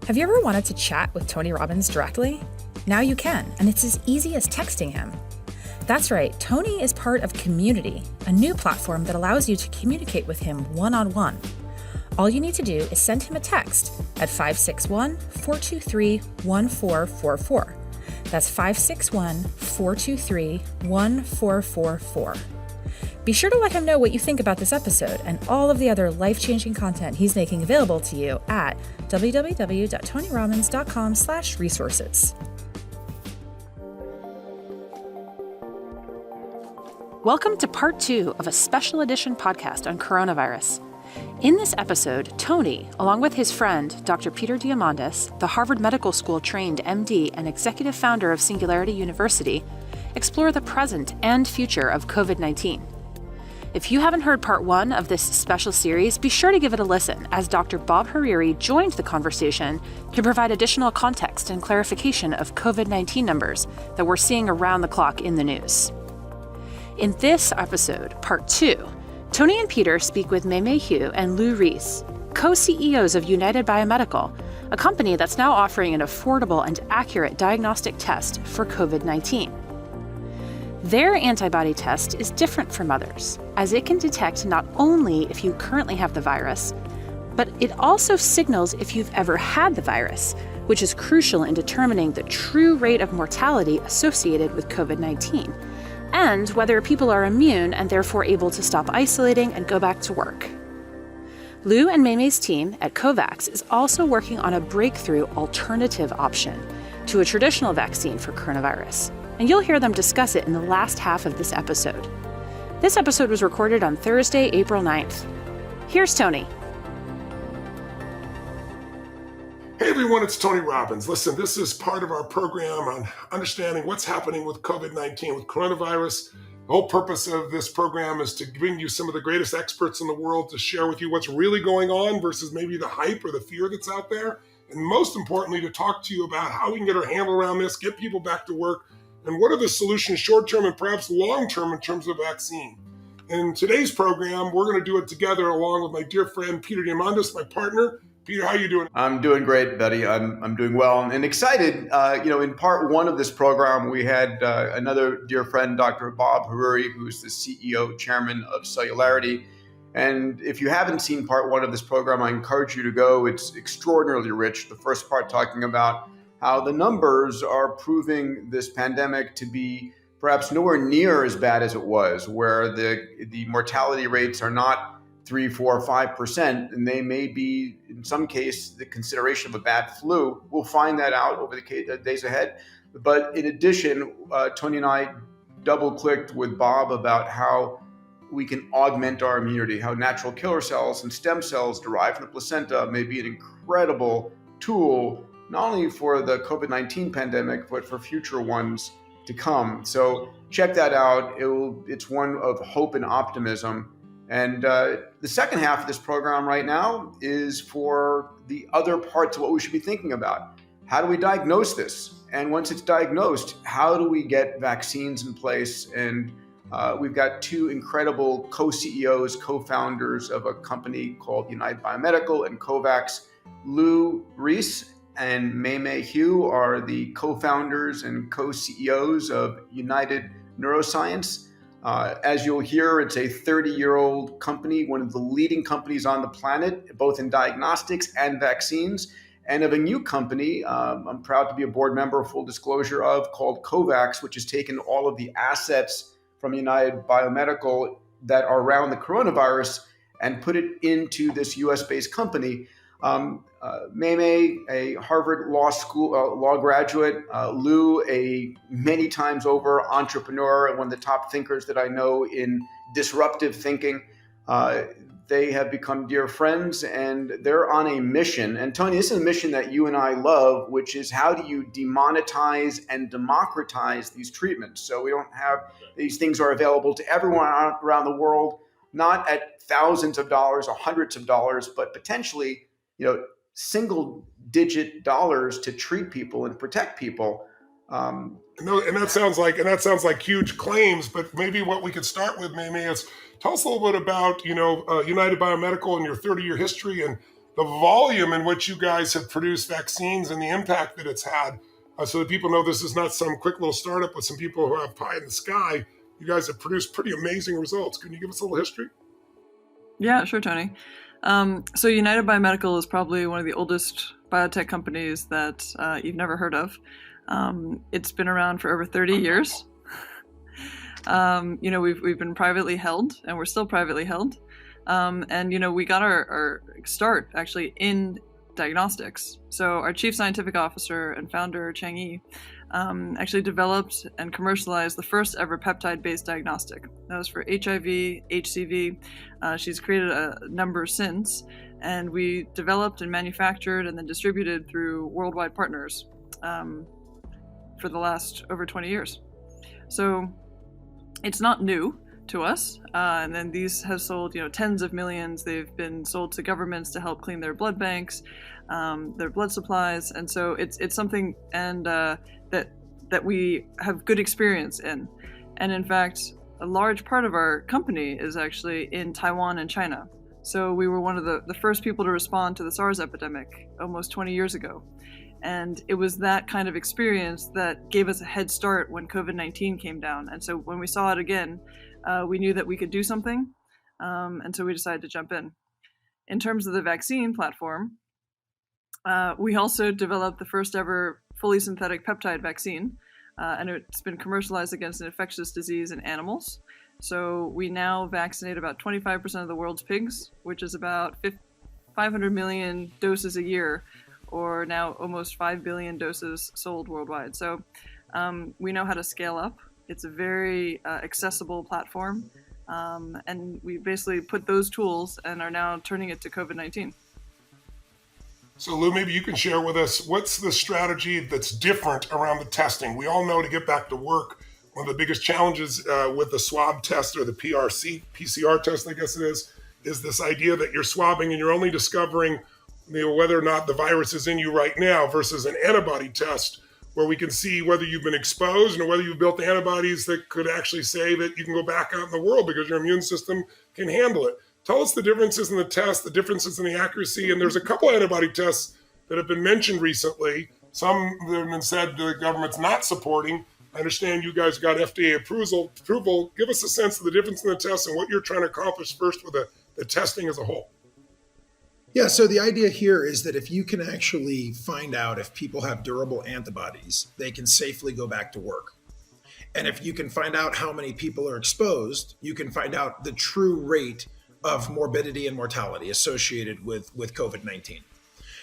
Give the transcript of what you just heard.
Have you ever wanted to chat with Tony Robbins directly? Now you can, and it's as easy as texting him. That's right, Tony is part of Community, a new platform that allows you to communicate with him one-on-one. All you need to do is send him a text at 561-423-1444. That's 561-423-1444. Be sure to let him know what you think about this episode and all of the other life-changing content he's making available to you at www.tonyrobbins.com/resources. Welcome to part 2 of a special edition podcast on coronavirus. In this episode, Tony, along with his friend, Dr. Peter Diamandis, the Harvard Medical School trained MD and executive founder of Singularity University, explore the present and future of COVID-19. If you haven't heard part 1 of this special series, be sure to give it a listen, as Dr. Bob Hariri joined the conversation to provide additional context and clarification of COVID-19 numbers that we're seeing around the clock in the news. In this episode, part 2, Tony and Peter speak with Mei Hu and Lou Reese, co-CEOs of United Biomedical, a company that's now offering an affordable and accurate diagnostic test for COVID-19. Their antibody test is different from others, as it can detect not only if you currently have the virus, but it also signals if you've ever had the virus, which is crucial in determining the true rate of mortality associated with COVID-19, and whether people are immune and therefore able to stop isolating and go back to work. Lou and Mei's team at COVAX is also working on a breakthrough alternative option to a traditional vaccine for coronavirus, and you'll hear them discuss it in the last half of this episode. This episode was recorded on Thursday, April 9th. Here's Tony. Hey everyone, it's Tony Robbins. Listen, this is part of our program on understanding what's happening with COVID-19, with coronavirus. The whole purpose of this program is to bring you some of the greatest experts in the world to share with you what's really going on versus maybe the hype or the fear that's out there. And most importantly, to talk to you about how we can get our handle around this, get people back to work, and what are the solutions short-term and perhaps long-term in terms of vaccine. In today's program, we're going to do it together along with my dear friend, Peter Diamandis, my partner. Peter, how are you doing? I'm doing great, Betty. I'm doing well and excited. In part 1 of this program, we had another dear friend, Dr. Bob Hariri, who's the CEO, chairman of Singularity. And if you haven't seen part 1 of this program, I encourage you to go. It's extraordinarily rich. The first part talking about how the numbers are proving this pandemic to be perhaps nowhere near as bad as it was, where the mortality rates are not 3, 4, 5%, and they may be, in some case, the consideration of a bad flu. We'll find that out over the days ahead. But in addition, Tony and I double-clicked with Bob about how we can augment our immunity, how natural killer cells and stem cells derived from the placenta may be an incredible tool, not only for the COVID-19 pandemic, but for future ones to come. So check that out. It's one of hope and optimism. And the second half of this program right now is for the other parts of what we should be thinking about. How do we diagnose this? And once it's diagnosed, how do we get vaccines in place? And we've got 2 incredible co-CEOs, co-founders of a company called United Biomedical and COVAX. Lou Reese and Mei Hu are the co-founders and co-CEOs of United Neuroscience. As you'll hear, it's a 30-year-old company, one of the leading companies on the planet, both in diagnostics and vaccines, and of a new company I'm proud to be a board member, full disclosure of, called COVAX, which has taken all of the assets from United Biomedical that are around the coronavirus and put it into this US-based company. Mei, a Harvard Law School law graduate, Lou, a many times over entrepreneur and one of the top thinkers that I know in disruptive thinking. They have become dear friends and they're on a mission. And Tony, this is a mission that you and I love, which is how do you demonetize and democratize these treatments? So we don't have these things are available to everyone around the world, not at thousands of dollars or hundreds of dollars, but potentially, single digit dollars to treat people and protect people. And that sounds like huge claims, but maybe what we could start with, Mei, is tell us a little bit about, United Biomedical and your 30-year history and the volume in which you guys have produced vaccines and the impact that it's had, so that people know this is not some quick little startup with some people who have pie in the sky. You guys have produced pretty amazing results. Can you give us a little history? Yeah, sure, Tony. So United Biomedical is probably one of the oldest biotech companies that you've never heard of. It's been around for over 30 years. We've been privately held, and we're still privately held. We got our start actually in diagnostics. So our chief scientific officer and founder, Chang Yi, actually developed and commercialized the first ever peptide-based diagnostic. That was for HIV, HCV. She's created a number since, and we developed and manufactured and then distributed through worldwide partners for the last over 20 years. So it's not new to us, and then these have sold, tens of millions. They've been sold to governments to help clean their blood banks, their blood supplies, and so it's something that we have good experience in. And in fact, a large part of our company is actually in Taiwan and China. So we were one of the first people to respond to the SARS epidemic almost 20 years ago. And it was that kind of experience that gave us a head start when COVID-19 came down. And so when we saw it again, we knew that we could do something. And so we decided to jump in. In terms of the vaccine platform, we also developed the first ever fully synthetic peptide vaccine. And it's been commercialized against an infectious disease in animals. So we now vaccinate about 25% of the world's pigs, which is about 500 million doses a year, or now almost 5 billion doses sold worldwide. So we know how to scale up. It's a very accessible platform. And we basically put those tools and are now turning it to COVID-19. So Lou, maybe you can share with us, what's the strategy that's different around the testing? We all know to get back to work, one of the biggest challenges with the swab test, or the PCR test, I guess it is this idea that you're swabbing and you're only discovering whether or not the virus is in you right now, versus an antibody test where we can see whether you've been exposed and whether you've built antibodies that could actually say that you can go back out in the world because your immune system can handle it. Tell us the differences in the test, the differences in the accuracy. And there's a couple antibody tests that have been mentioned recently. Some that have been said the government's not supporting. I understand you guys got FDA approval. Give us a sense of the difference in the tests and what you're trying to accomplish first with the testing as a whole. Yeah, so the idea here is that if you can actually find out if people have durable antibodies, they can safely go back to work. And if you can find out how many people are exposed, you can find out the true rate of morbidity and mortality associated with COVID-19.